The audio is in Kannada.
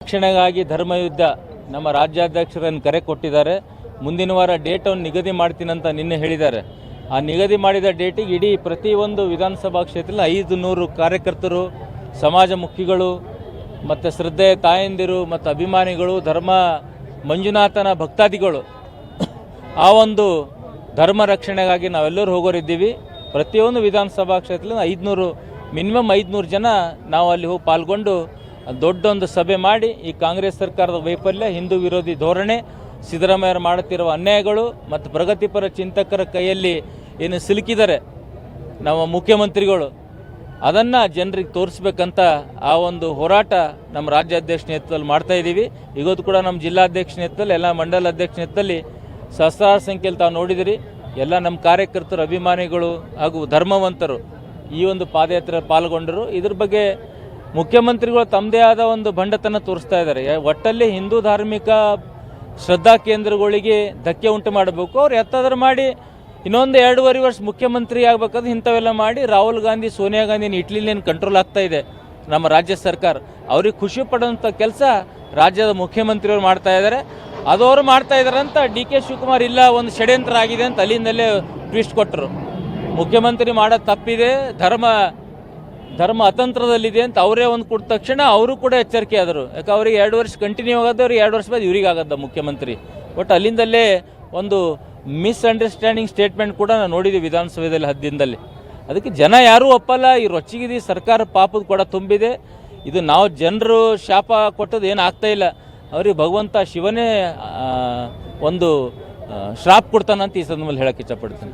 ರಕ್ಷಣೆಗಾಗಿ ಧರ್ಮಯುದ್ಧ ನಮ್ಮ ರಾಜ್ಯಾಧ್ಯಕ್ಷರನ್ನು ಕರೆ ಕೊಟ್ಟಿದ್ದಾರೆ. ಮುಂದಿನ ವಾರ ಡೇಟನ್ನು ನಿಗದಿ ಮಾಡ್ತೀನಂತ ನಿನ್ನೆ ಹೇಳಿದ್ದಾರೆ. ಆ ನಿಗದಿ ಮಾಡಿದ ಡೇಟಿಗೆ ಇಡೀ ಪ್ರತಿಯೊಂದು ವಿಧಾನಸಭಾ ಕ್ಷೇತ್ರದಲ್ಲಿ 500 ಕಾರ್ಯಕರ್ತರು, ಸಮಾಜ ಮುಖಿಗಳು ಮತ್ತು ಶ್ರದ್ಧೆಯ ತಾಯಂದಿರು ಮತ್ತು ಅಭಿಮಾನಿಗಳು, ಧರ್ಮ ಮಂಜುನಾಥನ ಭಕ್ತಾದಿಗಳು ಆ ಒಂದು ಧರ್ಮ ರಕ್ಷಣೆಗಾಗಿ ನಾವೆಲ್ಲರೂ ಹೋಗೋರಿದ್ದೀವಿ. ಪ್ರತಿಯೊಂದು ವಿಧಾನಸಭಾ ಕ್ಷೇತ್ರದಲ್ಲಿ 500 ಮಿನಿಮಮ್ 500 ಜನ ನಾವು ಅಲ್ಲಿ ಹೋಗಿ ಪಾಲ್ಗೊಂಡು ದೊಡ್ಡೊಂದು ಸಭೆ ಮಾಡಿ ಈ ಕಾಂಗ್ರೆಸ್ ಸರ್ಕಾರದ ವೈಫಲ್ಯ, ಹಿಂದೂ ವಿರೋಧಿ ಧೋರಣೆ, ಸಿದ್ದರಾಮಯ್ಯರು ಮಾಡುತ್ತಿರುವ ಅನ್ಯಾಯಗಳು ಮತ್ತು ಪ್ರಗತಿಪರ ಚಿಂತಕರ ಕೈಯಲ್ಲಿ ಏನು ಸಿಲುಕಿದ್ದಾರೆ ನಮ್ಮ ಮುಖ್ಯಮಂತ್ರಿಗಳು, ಅದನ್ನು ಜನರಿಗೆ ತೋರಿಸ್ಬೇಕಂತ ಆ ಒಂದು ಹೋರಾಟ ನಮ್ಮ ರಾಜ್ಯಾಧ್ಯಕ್ಷ ನೇತೃತ್ವದಲ್ಲಿ ಮಾಡ್ತಾ ಇದ್ದೀವಿ. ಇವತ್ತು ಕೂಡ ನಮ್ಮ ಜಿಲ್ಲಾಧ್ಯಕ್ಷ ನೇತೃತ್ವದಲ್ಲಿ, ಎಲ್ಲ ಮಂಡಲ ಅಧ್ಯಕ್ಷ ನೇತೃತ್ವದಲ್ಲಿ ಸಹಸ್ರಾರು ಸಂಖ್ಯೆಯಲ್ಲಿ ತಾವು ನೋಡಿದಿರಿ. ಎಲ್ಲ ನಮ್ಮ ಕಾರ್ಯಕರ್ತರು, ಅಭಿಮಾನಿಗಳು ಹಾಗೂ ಧರ್ಮವಂತರು ಈ ಒಂದು ಪಾದಯಾತ್ರೆ ಪಾಲ್ಗೊಂಡರು. ಇದ್ರ ಬಗ್ಗೆ ಮುಖ್ಯಮಂತ್ರಿಗಳು ತಮ್ಮದೇ ಆದ ಒಂದು ಬಂಡತನ ತೋರಿಸ್ತಾ ಇದ್ದಾರೆ. ಒಟ್ಟಲ್ಲಿ ಹಿಂದೂ ಧಾರ್ಮಿಕ ಶ್ರದ್ಧಾ ಕೇಂದ್ರಗಳಿಗೆ ಧಕ್ಕೆ ಉಂಟು ಮಾಡಬೇಕು. ಅವ್ರು ಎತ್ತಾದರೂ ಮಾಡಿ ಇನ್ನೊಂದು 2.5 ವರ್ಷ ಮುಖ್ಯಮಂತ್ರಿ ಆಗಬೇಕಾದ್ರೆ ಇಂಥವೆಲ್ಲ ಮಾಡಿ ರಾಹುಲ್ ಗಾಂಧಿ, ಸೋನಿಯಾ ಗಾಂಧಿನ ಇಟ್ಲಿನೇನು ಕಂಟ್ರೋಲ್ ಆಗ್ತಾ ಇದೆ ನಮ್ಮ ರಾಜ್ಯ ಸರ್ಕಾರ. ಅವ್ರಿಗೆ ಖುಷಿ ಪಡುವಂಥ ಕೆಲಸ ರಾಜ್ಯದ ಮುಖ್ಯಮಂತ್ರಿಯವರು ಮಾಡ್ತಾ ಇದ್ದಾರೆ. ಅದು ಅವರು ಮಾಡ್ತಾ ಇದ್ದಾರೆ ಅಂತ DK ಶಿವಕುಮಾರ್ ಇಲ್ಲ, ಒಂದು ಷಡ್ಯಂತ್ರ ಆಗಿದೆ ಅಂತ ಅಲ್ಲಿಂದಲೇ ಟ್ವಿಸ್ಟ್ ಕೊಟ್ಟರು. ಮುಖ್ಯಮಂತ್ರಿ ಮಾಡೋದು ತಪ್ಪಿದೆ, ಧರ್ಮ ಅತಂತ್ರದಲ್ಲಿದೆ ಅಂತ ಅವರೇ ಒಂದು ಕೊಟ್ಟ ತಕ್ಷಣ ಅವರು ಕೂಡ ಎಚ್ಚರಿಕೆ ಆದರು. ಯಾಕೆ ಅವ್ರಿಗೆ 2 ವರ್ಷ ಕಂಟಿನ್ಯೂ ಆಗೋದು, ಅವ್ರಿಗೆ 2 ವರ್ಷ ಬಾದ್ ಇವ್ರಿಗೆ ಆಗದ ಮುಖ್ಯಮಂತ್ರಿ. ಬಟ್ ಅಲ್ಲಿಂದಲೇ ಒಂದು ಮಿಸ್ಅಂಡರ್ಸ್ಟ್ಯಾಂಡಿಂಗ್ ಸ್ಟೇಟ್ಮೆಂಟ್ ಕೂಡ ನಾವು ನೋಡಿದ್ದೀವಿ ವಿಧಾನಸಭೆಯಲ್ಲಿ 10 ದಿನದಲ್ಲಿ. ಅದಕ್ಕೆ ಜನ ಯಾರೂ ಒಪ್ಪಲ್ಲ. ಈ ರೊಚ್ಚಿಗಿದಿ ಸರ್ಕಾರ ಪಾಪದ ಕೂಡ ತುಂಬಿದೆ. ಇದು ನಾವು ಜನರು ಶಾಪ ಕೊಟ್ಟದ್ದು ಏನು ಆಗ್ತಾ ಇಲ್ಲ. ಅವ್ರಿಗೆ ಭಗವಂತ ಶಿವನೇ ಒಂದು ಶ್ರಾಪ್ ಕೊಡ್ತಾನಂತ ಈ ಸಂದರ್ಭದಲ್ಲಿ ಹೇಳಕ್ಕೆ ಇಷ್ಟಪಡ್ತೀನಿ.